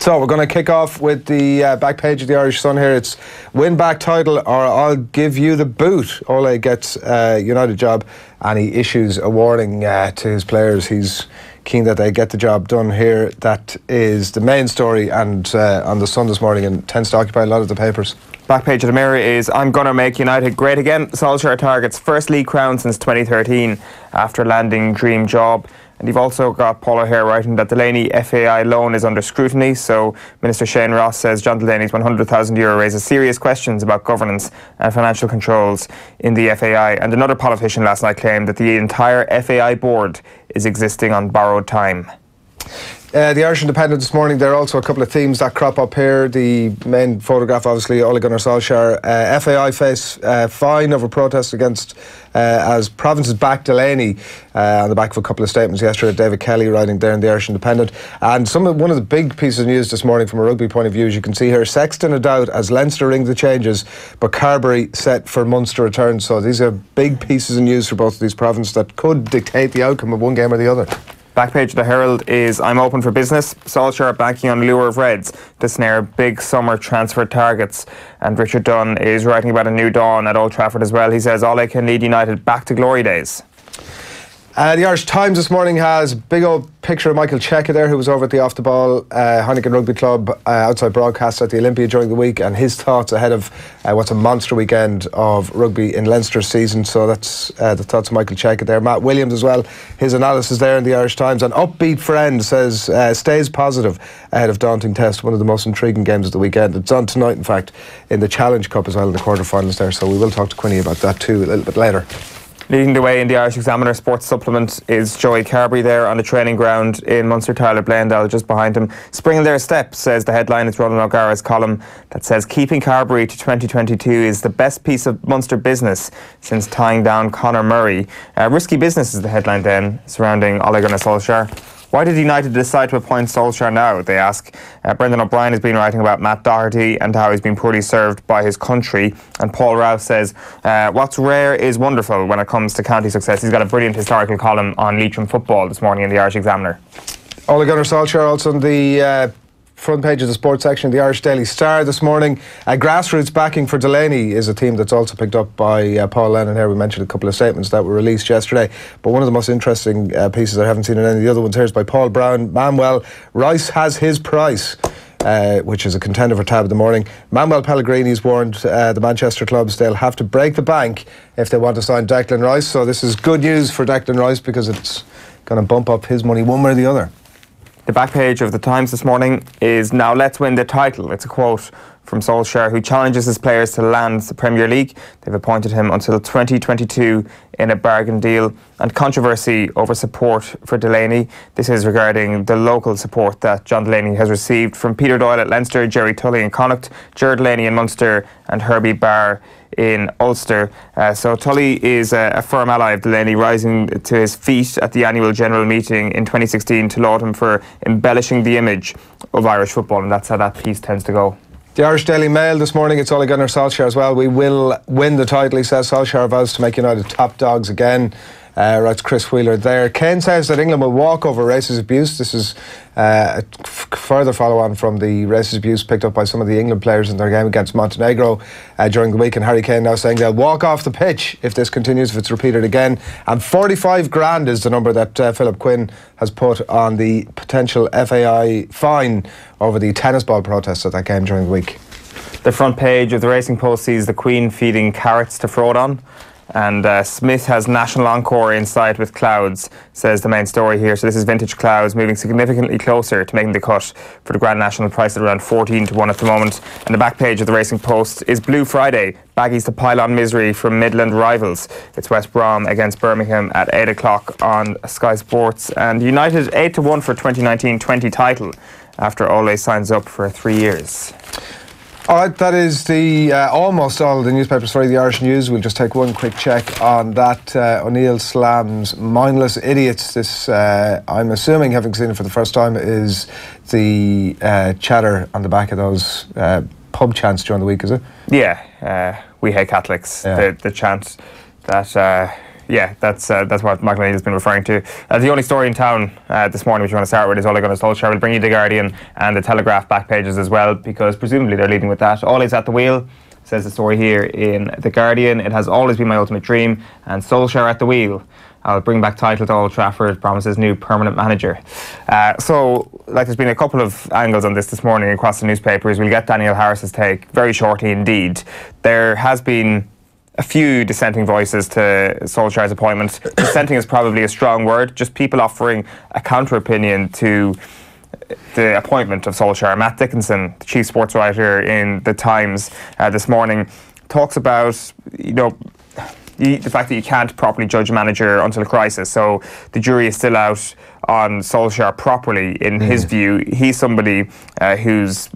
So we're going to kick off with the back page of the Irish Sun here. It's win back title or I'll give you the boot. Ole gets United job and he issues a warning to his players. He's keen that they get the job done here. That is the main story and on the Sun this morning and tends to occupy a lot of the papers. Back page of the Mirror is I'm gonna make United great again. Solskjaer targets first league crown since 2013 after landing dream job. And you've also got Paul O'Hare writing that Delaney FAI loan is under scrutiny. So Minister Shane Ross says John Delaney's €100,000 raises serious questions about governance and financial controls in the FAI. And another politician last night claimed that the entire FAI board is existing on borrowed time. The Irish Independent this morning, there are also a couple of themes that crop up here. The main photograph, obviously, Ole Gunnar Solskjaer. FAI face fine over protests against, as provinces back Delaney, on the back of a couple of statements yesterday. David Kelly writing there in the Irish Independent. And one of the big pieces of news this morning from a rugby point of view, as you can see here, Sexton a doubt as Leinster ring the changes, but Carbery set for Munster return. So these are big pieces of news for both of these provinces that could dictate the outcome of one game or the other. Back page of the Herald is I'm open for business. Solskjaer banking on lure of Reds to snare big summer transfer targets. And Richard Dunn is writing about a new dawn at Old Trafford as well. He says Ole can lead United back to glory days. The Irish Times this morning has a big old picture of Michael Cheika there, who was over at the Off the Ball Heineken Rugby Club outside broadcast at the Olympia during the week, and his thoughts ahead of what's a monster weekend of rugby in Leinster's season. So that's the thoughts of Michael Cheika there. Matt Williams as well, his analysis there in the Irish Times. An upbeat friend says stays positive ahead of daunting test, one of the most intriguing games of the weekend. It's on tonight, in fact, in the Challenge Cup as well, in the quarterfinals there. So we will talk to Quinny about that too a little bit later. Leading the way in the Irish Examiner Sports Supplement is Joey Carbery there on the training ground in Munster Tyler Blandale, just behind him. Springing their step, says the headline. It's Roland O'Gara's column that says keeping Carbery to 2022 is the best piece of Munster business since tying down Conor Murray. Risky business is the headline then surrounding Ole Gunnar Solskjaer. Why did United decide to appoint Solskjaer now, they ask. Brendan O'Brien has been writing about Matt Doherty and how he's been poorly served by his country. And Paul Rouse says, what's rare is wonderful when it comes to county success. He's got a brilliant historical column on Leitrim football this morning in the Irish Examiner. Ole Gunnar Solskjaer also on the front page of the sports section of the Irish Daily Star this morning. Grassroots backing for Delaney is a theme that's also picked up by Paul Lennon here. We mentioned a couple of statements that were released yesterday, but one of the most interesting pieces I haven't seen in any of the other ones here is by Paul Brown. Manuel Rice has his price, which is a contender for Tab of the Morning. Manuel Pellegrini's warned the Manchester clubs they'll have to break the bank if they want to sign Declan Rice. So this is good news for Declan Rice because it's going to bump up his money one way or the other. The back page of the Times this morning is now let's win the title. It's a quote from Solskjaer, who challenges his players to land the Premier League. They've appointed him until 2022 in a bargain deal. And controversy over support for Delaney. This is regarding the local support that John Delaney has received from Peter Doyle at Leinster, Jerry Tully in Connacht, Ger Delaney in Munster and Herbie Barr in Ulster. So Tully is a firm ally of Delaney, rising to his feet at the annual general meeting in 2016 to laud him for embellishing the image of Irish football, and that's how that piece tends to go. The Irish Daily Mail this morning, it's Ole Gunnar Solskjaer as well. We will win the title, he says. Solskjaer vows to make United top dogs again. Writes Chris Wheeler there. Kane says that England will walk over racist abuse. This is a further follow-on from the racist abuse picked up by some of the England players in their game against Montenegro during the week. And Harry Kane now saying they'll walk off the pitch if this continues, if it's repeated again. And 45 grand is the number that Philip Quinn has put on the potential FAI fine over the tennis ball protests at that game during the week. The front page of the Racing Post sees the Queen feeding carrots to Frodon. And Smith has national encore in sight with clouds, says the main story here. So this is vintage clouds moving significantly closer to making the cut for the Grand National, price at around 14 to 1 at the moment. And the back page of the Racing Post is Blue Friday, baggies to pile on misery from Midland rivals. It's West Brom against Birmingham at 8 o'clock on Sky Sports. And United 8 to 1 for 2019-20 title after Ole signs up for 3 years. All right, that is the almost all the newspapers for the Irish News. We'll just take one quick check on that. O'Neill slams mindless idiots. This, I'm assuming, having seen it for the first time, is the chatter on the back of those pub chants during the week, is it? Yeah, we hate Catholics. Yeah. The chant that Yeah, that's what McElhinney has been referring to. The only story in town this morning, which you want to start with, is Ole Gunnar Solskjaer. We'll bring you the Guardian and the Telegraph back pages as well, because presumably they're leading with that. Ole's at the wheel, says the story here in the Guardian. It has always been my ultimate dream, and Solskjaer at the wheel. I'll bring back title to Old Trafford, promises new permanent manager. So, there's been a couple of angles on this morning across the newspapers. We'll get Daniel Harris's take very shortly indeed. There has been a few dissenting voices to Solskjaer's appointment. Dissenting is probably a strong word, just people offering a counter-opinion to the appointment of Solskjaer. Matt Dickinson, the chief sports writer in The Times this morning, talks about, the fact that you can't properly judge a manager until a crisis. So the jury is still out on Solskjaer properly, in his view. He's somebody who's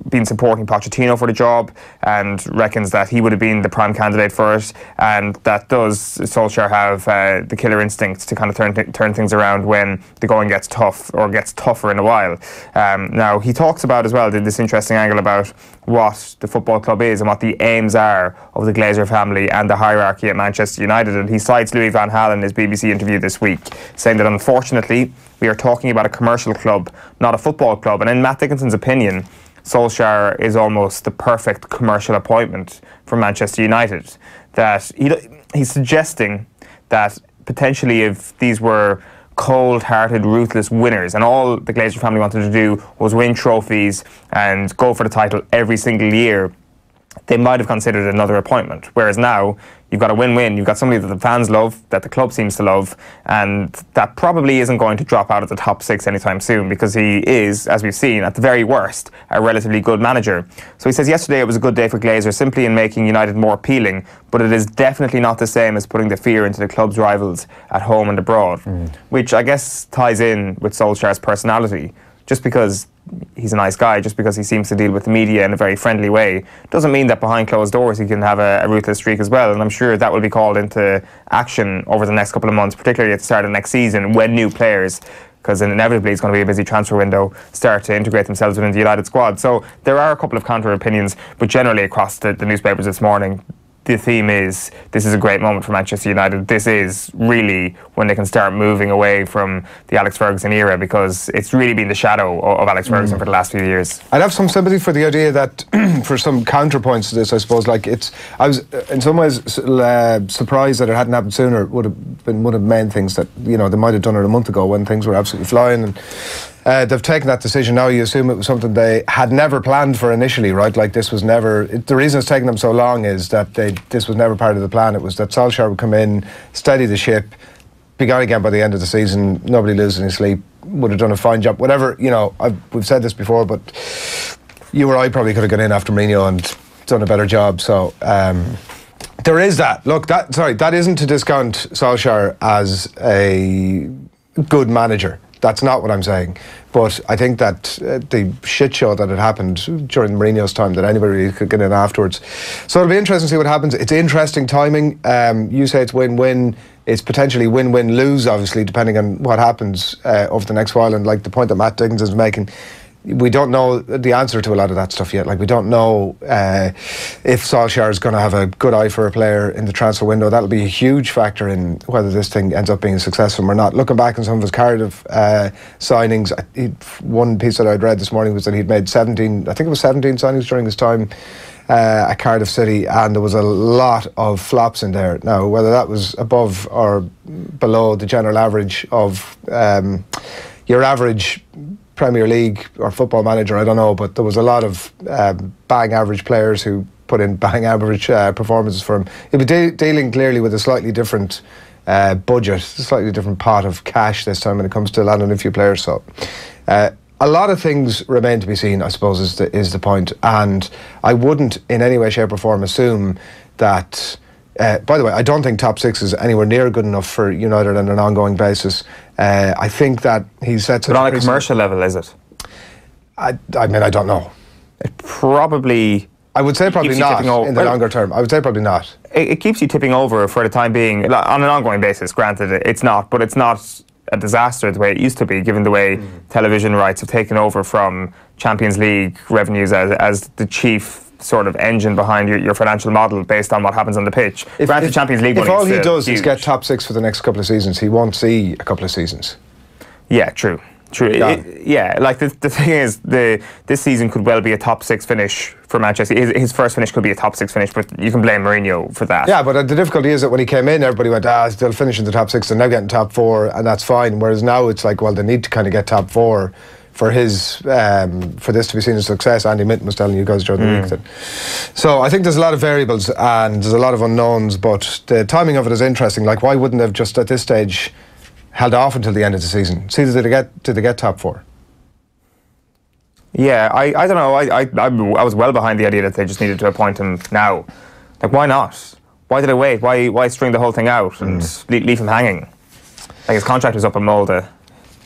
been supporting Pochettino for the job and reckons that he would have been the prime candidate for it, and that does Solskjaer have the killer instinct to kind of turn things around when the going gets tough, or gets tougher in a while. Now, he talks about as well this interesting angle about what the football club is and what the aims are of the Glazer family and the hierarchy at Manchester United, and he cites Louis van Gaal in his BBC interview this week, saying that unfortunately we are talking about a commercial club, not a football club. And in Matt Dickinson's opinion, Solskjaer is almost the perfect commercial appointment for Manchester United. That he's suggesting that potentially if these were cold-hearted, ruthless winners, and all the Glazer family wanted to do was win trophies and go for the title every single year, they might have considered another appointment. Whereas now, you've got a win-win. You've got somebody that the fans love, that the club seems to love, and that probably isn't going to drop out of the top six anytime soon, because he is, as we've seen, at the very worst, a relatively good manager. So he says yesterday it was a good day for Glazer, simply in making United more appealing, but it is definitely not the same as putting the fear into the club's rivals at home and abroad, which I guess ties in with Solskjaer's personality. Just because he's a nice guy, just because he seems to deal with the media in a very friendly way, doesn't mean that behind closed doors he can have a ruthless streak as well. And I'm sure that will be called into action over the next couple of months, particularly at the start of next season, when new players, because inevitably it's going to be a busy transfer window, start to integrate themselves within the United squad. So there are a couple of counter opinions, but generally across the newspapers this morning, the theme is, this is a great moment for Manchester United. This is really when they can start moving away from the Alex Ferguson era, because it's really been the shadow of Alex Ferguson for the last few years. I'd have some sympathy for the idea that, for some counterpoints to this, I suppose, I was in some ways surprised that it hadn't happened sooner. It would have been one of the main things that, they might have done it a month ago when things were absolutely flying, and they've taken that decision now. You assume it was something they had never planned for initially, right? Like, this was never... the reason it's taken them so long is that this was never part of the plan. It was that Solskjaer would come in, steady the ship, be gone again by the end of the season, nobody losing any sleep, would have done a fine job. Whatever, we've said this before, but you or I probably could have gone in after Mourinho and done a better job. So there is that. Look, that isn't to discount Solskjaer as a good manager. That's not what I'm saying. But I think that the shit show that had happened during Mourinho's time, that anybody really could get in afterwards. So it'll be interesting to see what happens. It's interesting timing. You say it's win-win. It's potentially win-win-lose, obviously, depending on what happens over the next while. And like the point that Matt Dickinson is making, we don't know the answer to a lot of that stuff yet. Like, we don't know if Solskjaer is going to have a good eye for a player in the transfer window. That'll be a huge factor in whether this thing ends up being successful or not. Looking back on some of his Cardiff signings, one piece that I'd read this morning was that he'd made 17 signings during his time at Cardiff City, and there was a lot of flops in there. Now, whether that was above or below the general average of your average Premier League or football manager, I don't know, but there was a lot of bang average players who put in bang average performances for him. He'll be dealing clearly with a slightly different budget, a slightly different pot of cash this time when it comes to landing a few players. So a lot of things remain to be seen, I suppose, is the point. And I wouldn't in any way, shape or form assume that... by the way, I don't think top six is anywhere near good enough for United on an ongoing basis. I think that he sets... But on a commercial level, is it? I mean, I don't know. It probably... I would say probably not in the longer term. I would say probably not. It keeps you tipping over for the time being. On an ongoing basis, granted, it's not. But it's not a disaster the way it used to be, given the way television rights have taken over from Champions League revenues as the chief sort of engine behind your financial model based on what happens on the pitch. If Champions League, if all he does huge. is get top 6 for the next couple of seasons, he won't see a couple of seasons. Yeah, true. Yeah, like the thing is, this season could well be a top 6 finish for Manchester. His first finish could be a top 6 finish, but you can blame Mourinho for that. Yeah, but the difficulty is that when he came in, everybody went, they'll finish in the top 6, they're now getting top 4, and that's fine. Whereas now it's like, well, they need to kind of get top 4 for his for this to be seen as a success. Andy Minton was telling you guys during the week that. So I think there's a lot of variables and there's a lot of unknowns, but the timing of it is interesting. Like, why wouldn't they have just at this stage held off until the end of the season? See, did they get top 4? Yeah, I don't know. I was well behind the idea that they just needed to appoint him now. Like, why not? Why did I wait? Why string the whole thing out and leave him hanging? Like, his contract was up in Molde.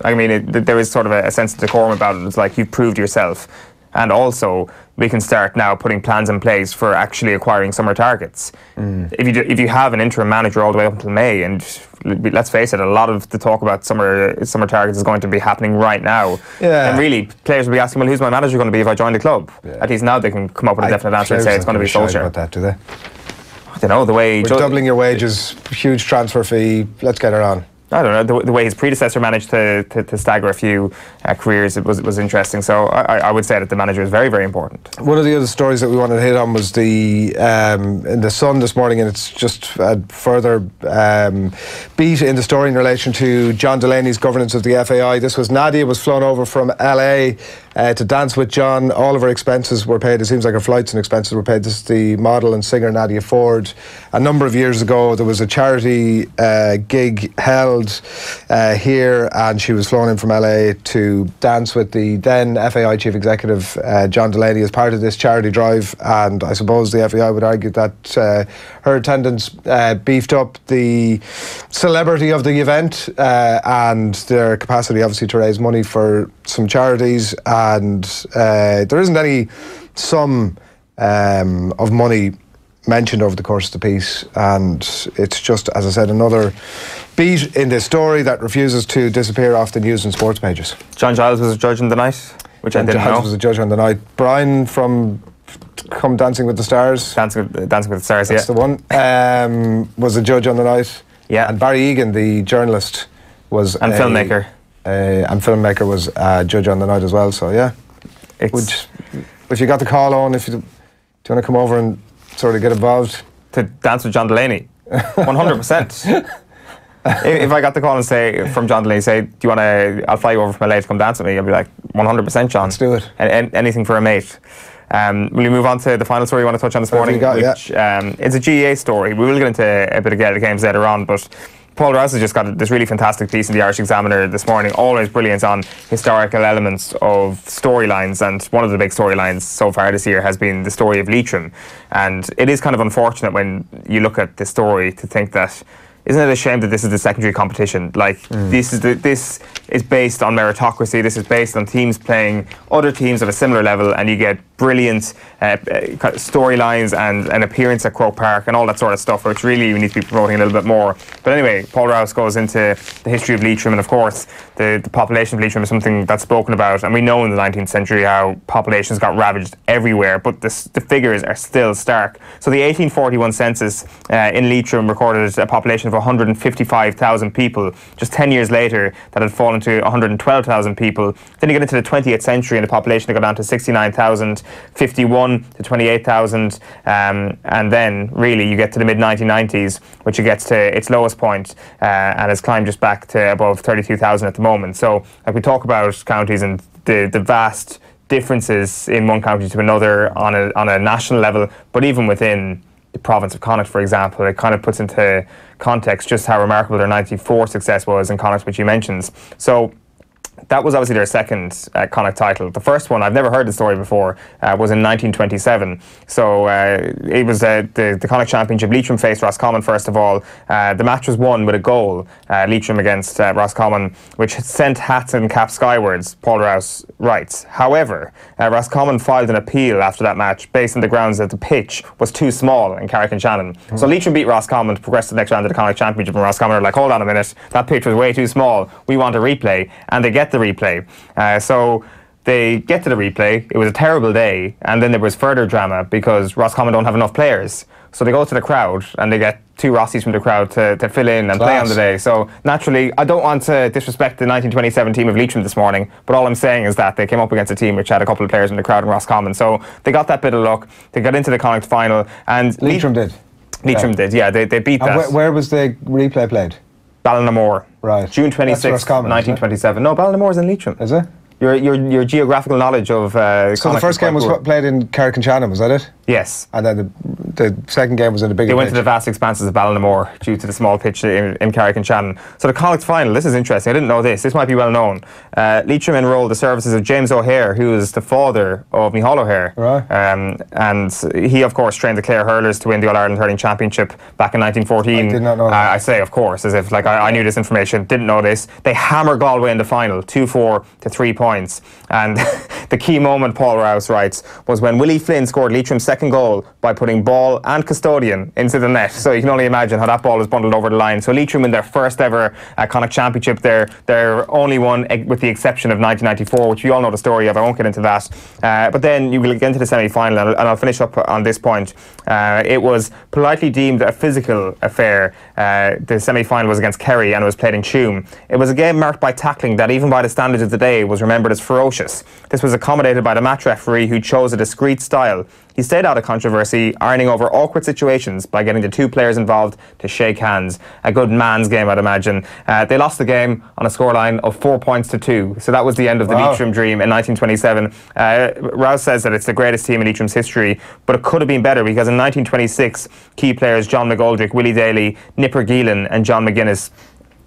I mean, there is sort of a sense of decorum about it. It's like, you've proved yourself. And also, we can start now putting plans in place for actually acquiring summer targets. If you have an interim manager all the way up until May, and let's face it, a lot of the talk about summer targets is going to be happening right now. Yeah. And really, players will be asking, well, who's my manager going to be if I join the club? Yeah. At least now they can come up with a definite answer and say it's going to be Solskjaer. About that, do they? I don't know, the way... We're doubling your wages, huge transfer fee, let's get her on. I don't know, the way his predecessor managed to stagger a few careers, it was interesting. So I would say that the manager is very, very important. One of the other stories that we wanted to hit on was in the Sun this morning, and it's just a further beat in the story in relation to John Delaney's governance of the FAI. This was Nadia was flown over from LA to dance with John. All of her expenses were paid. It seems like her flights and expenses were paid. This is the model and singer Nadia Forde. A number of years ago, there was a charity gig held here, and she was flown in from LA to dance with the then FAI chief executive John Delaney as part of this charity drive. And I suppose the FAI would argue that her attendance beefed up the celebrity of the event and their capacity, obviously, to raise money for some charities. And there isn't any sum of money mentioned over the course of the piece, and it's just, as I said, another beat in this story that refuses to disappear off the news and sports pages. John Giles was a judge on the night, which I didn't know. John Giles was a judge on the night. Brian from Come Dancing with the Stars. Dancing with the Stars, that's the one. Was a judge on the night. Yeah. And Barry Egan, the journalist, was filmmaker. And filmmaker was a judge on the night as well. So yeah, if you got the call on, do you want to come over and sort of get involved? To dance with John Delaney, 100%. If I got the call and say from John Delaney, say, do you want to? I'll fly you over from LA to come dance with me. I'll be like, 100%, John. Let's do it. Anything for a mate. Will you move on to the final story you want to touch on this morning? Which it's a GAA story. We will get into a bit of Gaelic games later on, but Paul Rouse has just got this really fantastic piece in the Irish Examiner this morning, always brilliant on historical elements of storylines, and one of the big storylines so far this year has been the story of Leitrim. And it is kind of unfortunate when you look at this story to think that, isn't it a shame that this is the secondary competition? Like, this is based on meritocracy. This is based on teams playing other teams of a similar level, and you get brilliant storylines and an appearance at Croke Park and all that sort of stuff, which really we need to be promoting a little bit more. But anyway, Paul Rouse goes into the history of Leitrim, and of course the population of Leitrim is something that's spoken about, and we know in the 19th century how populations got ravaged everywhere, but the figures are still stark. So the 1841 census in Leitrim recorded a population of 155,000 people. Just 10 years later, that had fallen to 112,000 people. Then you get into the 20th century and the population had gone down to 69,000, 51 to 28,000, and then really you get to the mid-1990s, which it gets to its lowest point, and has climbed just back to above 32,000 at the moment. So, like, we talk about counties and the vast differences in one county to another on a national level, but even within the province of Connacht, for example, it kind of puts into context just how remarkable their 94 success was in Connacht, which you mentioned. So that was obviously their second Connacht title. The first one, I've never heard the story before, was in 1927. So it was the Connacht Championship. Leitrim faced Roscommon first of all. The match was won with a goal, Leitrim against Roscommon, which sent hats and caps skywards, Paul Rouse writes. However, Roscommon filed an appeal after that match based on the grounds that the pitch was too small in Carrick-on-Shannon. So Leitrim beat Roscommon to progress to the next round of the Connacht Championship, and Roscommon are like, hold on a minute, that pitch was way too small, we want a replay, and they get the replay. So They get to the replay. It was a terrible day, and then there was further drama because Roscommon don't have enough players. So they go to the crowd and they get 2 Rossies from the crowd to fill in and play on the day. So naturally, I don't want to disrespect the 1927 team of Leitrim this morning, but all I'm saying is that they came up against a team which had a couple of players in the crowd in Roscommon. So they got that bit of luck. They got into the Connacht final. And Leitrim did? Leitrim did, yeah. They beat that. Where was the replay played? Ballinamore. Right. June 26th, 1927. No, Ballinamore's in Leitrim. Is it? Your geographical knowledge of so the first game was played in Carrick-on-Shannon, was that it? Yes. And then the second game was in the bigger They went pitch. to the vast expanses of Ballinamore due to the small pitch in Carrick-on-Shannon. So the Connacht final, this is interesting. I didn't know this. This might be well known. Leitrim enrolled the services of James O'Hare, who is the father of Micheál O'Hare. Right. And he, of course, trained the Clare hurlers to win the All-Ireland Hurling Championship back in 1914. I did not know that. I say, of course, as if like I knew this information. Didn't know this. They hammer Galway in the final, 2-4 to 3 points. And the key moment, Paul Rouse writes, was when Willie Flynn scored Leitrim's second goal by putting ball and custodian into the net. So you can only imagine how that ball was bundled over the line. So Leitrim win their first ever Connacht Championship. Their only one, with the exception of 1994, which we all know the story of. I won't get into that. But then you will get into the semi-final, and I'll finish up on this point. It was politely deemed a physical affair. The semi-final was against Kerry, and it was played in Tuam. It was a game marked by tackling that, even by the standards of the day, was remembered as ferocious. This was accommodated by the match referee, who chose a discreet style. He stayed out of controversy, ironing over awkward situations by getting the 2 players involved to shake hands. A good man's game, I'd imagine. They lost the game on a scoreline of 4 points to 2. So that was the end of the Leitrim dream in 1927. Rouse says that it's the greatest team in Leitrim's history, but it could have been better because in 1926, key players John McGoldrick, Willie Daly, Nipper Geelan and John McGuinness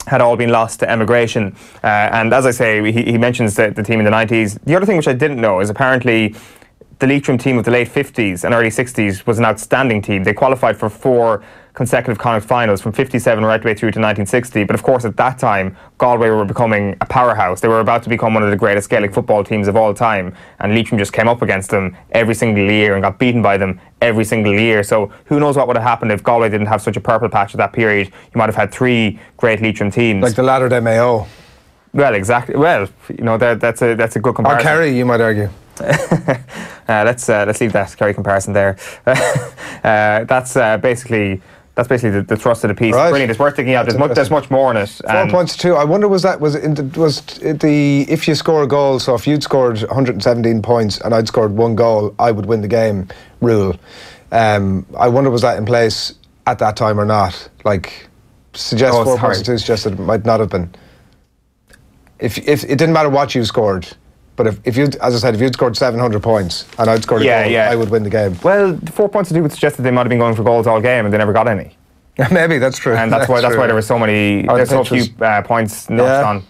had all been lost to emigration. And as I say, he mentions the team in the 90s. The other thing which I didn't know is apparently the Leitrim team of the late 50s and early 60s was an outstanding team. They qualified for 4 consecutive Connacht finals from 57 right the way through to 1960. But of course, at that time, Galway were becoming a powerhouse. They were about to become one of the greatest Gaelic football teams of all time. And Leitrim just came up against them every single year and got beaten by them every single year. So who knows what would have happened if Galway didn't have such a purple patch at that period. You might have had 3 great Leitrim teams. Like the Latter-day Mayo. Well, exactly. Well, you know, that's a good comparison. Or Kerry, you might argue. Let's leave that Kerry comparison there. That's basically the thrust of the piece. Right. Brilliant. It's worth digging out. There's much more in it. 4 points to 2. I wonder was it the if you score a goal? So if you'd scored 117 points and I'd scored 1 goal, I would win the game rule. I wonder was that in place at that time or not? Like, suggest 4 points to 2 suggests that it might not have been. If it didn't matter what you scored. But if you, as I said, if you'd scored 700 points and I'd scored a goal, I would win the game. Well, 4 points to 2 would suggest that they might have been going for goals all game and they never got any. Maybe that's true. And that's why there were so many, there's so few points notched on.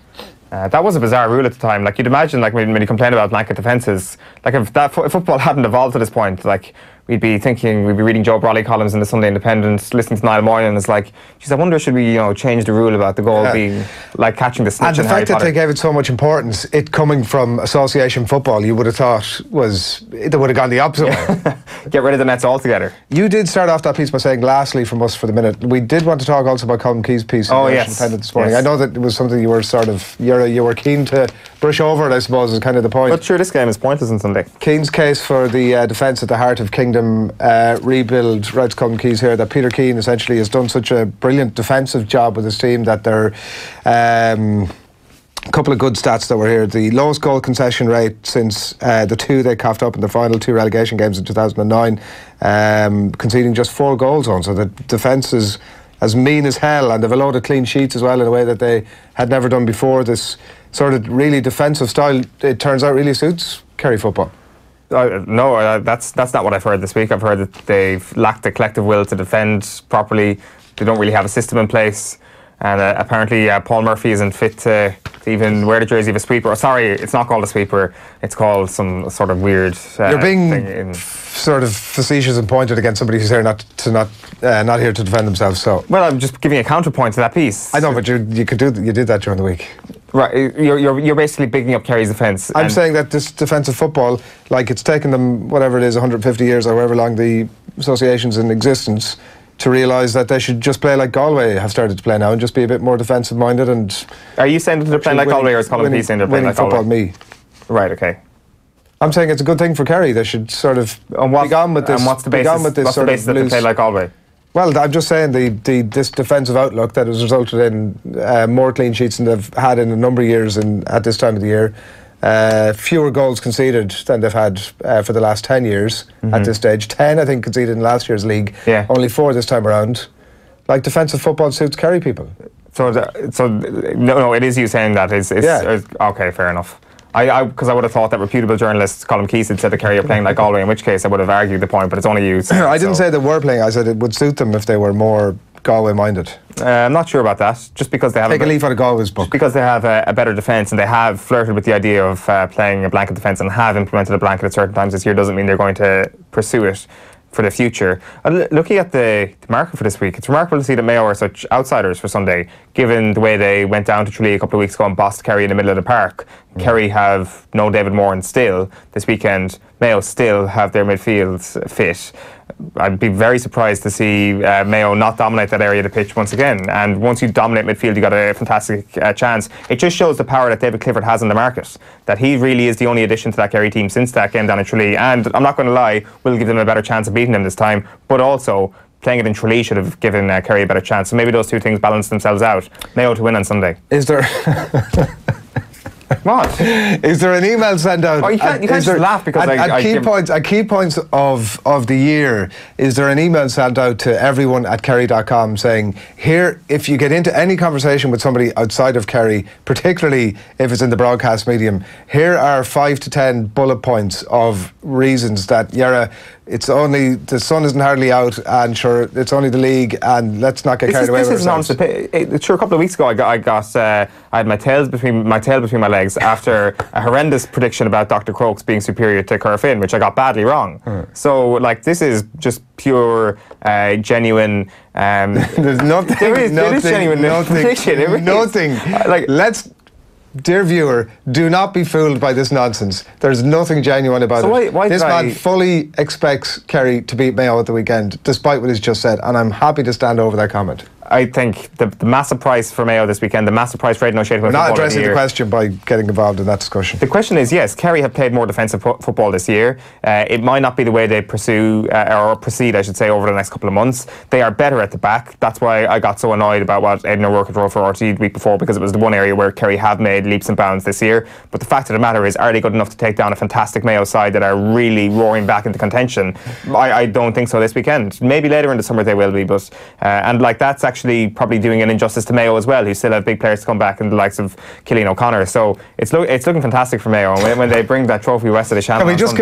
That was a bizarre rule at the time. Like, you'd imagine, like, when you complain about blanket defences, like if football hadn't evolved to this point, like, we'd be reading Joe Brolly columns in the Sunday Independent, listening to Niall Moylan, and it's like, geez, I wonder should we, change the rule about the goal being like catching the snitch. And the fact that they gave it so much importance, it coming from association football, you would have thought they would have gone the opposite way. Get rid of the nets altogether. You did start off that piece by saying, lastly from us for the minute, we did want to talk also about Colm Keys' piece in the Independent this morning. Yes. I know that it was something you were you were keen to brush over it, I suppose, is kind of the point. But sure, this game is pointless on Sunday. Keane's case for the defence at the heart of Kingdom rebuild, writes Colm Keys here, that Peter Keane essentially has done such a brilliant defensive job with his team that they're a couple of good stats that were here. The lowest goal concession rate since the 2 they coughed up in the final 2 relegation games in 2009, conceding just 4 goals on. So the defence is as mean as hell, and they've a load of clean sheets as well in a way that they had never done before. This sort of really defensive style, it turns out, really suits Kerry football. No, that's not what I've heard this week. I've heard that they've lacked the collective will to defend properly. They don't really have a system in place. And apparently Paul Murphy isn't fit to even wear the jersey of a sweeper. Sorry, it's not called a sweeper. It's called some sort of weird You're being sort of facetious and pointed against somebody who's here not here to defend themselves. So well, I'm just giving a counterpoint to that piece. I know, but you did that during the week. Right, you're basically bigging up Kerry's defence. I'm saying that this defensive football, like, it's taken them whatever it is, 150 years or however long the association's in existence, to realise that they should just play like Galway have started to play now and just be a bit more defensive minded. And are you saying that they're playing like Galway, or is Colm Keys saying they're playing like Galway? Football, me. Right, okay. I'm saying it's a good thing for Kerry. They should sort of be gone with this. And what's the basis? What's the basis that they play like Galway? Well, I'm just saying this defensive outlook that has resulted in more clean sheets than they've had in a number of years at this time of the year. Fewer goals conceded than they've had for the last 10 years at this stage. 10, I think, conceded in last year's league. Yeah. Only 4 this time around. Like, defensive football suits Kerry people. So no, it is you saying that. Okay, fair enough. Because I would have thought that reputable journalist Colm Keys had said that Kerry are playing like Galway, in which case I would have argued the point, but it's only you. I didn't say they were playing. I said it would suit them if they were more Galway-minded. I'm not sure about that. Just because they have take a leaf out of Galway's book. Just because they have a better defence and they have flirted with the idea of playing a blanket defence and have implemented a blanket at certain times this year doesn't mean they're going to pursue it for the future. Looking at the market for this week, it's remarkable to see that Mayo are such outsiders for Sunday, given the way they went down to Tralee a couple of weeks ago and bossed Kerry in the middle of the park. Kerry have no David Moran still this weekend. Mayo still have their midfield fit. I'd be very surprised to see Mayo not dominate that area of the pitch once again. And once you dominate midfield, you got a fantastic chance. It just shows the power that David Clifford has in the market. That he really is the only addition to that Kerry team since that game down in Tralee. And I'm not going to lie, we'll give them a better chance of beating them this time. But also, playing it in Tralee should have given Kerry a better chance. So maybe those two things balance themselves out. Mayo to win on Sunday. Is there... What? Is there an email sent out? Oh, you can't just laugh because at key points of the year, is there an email sent out to everyone at kerry.com saying, here, if you get into any conversation with somebody outside of Kerry, particularly if it's in the broadcast medium, here are 5 to 10 bullet points of reasons that, it's only, the sun isn't hardly out, and sure, it's only the league, and let's not get carried away with ourselves. Sure, a couple of weeks ago, I had my tail between my legs after a horrendous prediction about Dr. Crokes being superior to Curfin, which I got badly wrong. So, like, this is just pure, genuine. There's nothing. There is genuine prediction. Nothing. Dear viewer, do not be fooled by this nonsense. There's nothing genuine about it. This man fully expects Kerry to beat Mayo at the weekend, despite what he's just said, and I'm happy to stand over that comment. I think the massive price for Mayo this weekend, the massive price for negotiating with football. Not addressing the question by getting involved in that discussion. The question is, yes, Kerry have played more defensive football this year. It might not be the way they pursue or proceed, I should say, over the next couple of months. They are better at the back. That's why I got so annoyed about what Adrian and Eoin wrote for RT the week before, because it was the one area where Kerry have made leaps and bounds this year. But the fact of the matter is, are they good enough to take down a fantastic Mayo side that are really roaring back into contention? I don't think so this weekend. Maybe later in the summer they will be, but and like that's actually probably doing an injustice to Mayo as well, who still have big players to come back in the likes of Cillian O'Connor. So it's looking fantastic for Mayo, and when they bring that trophy west of the Shannon. Can we just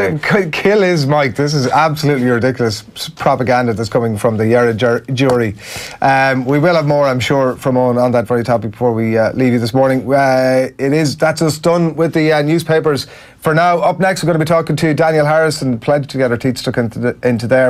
kill his mic? This is absolutely ridiculous propaganda that's coming from the Yarra jury. We will have more, I'm sure, from Eoin on that very topic before we leave you this morning. That's us done with the newspapers for now. Up next, we're going to be talking to Daniel Harris, and plenty to get our teeth stuck into there.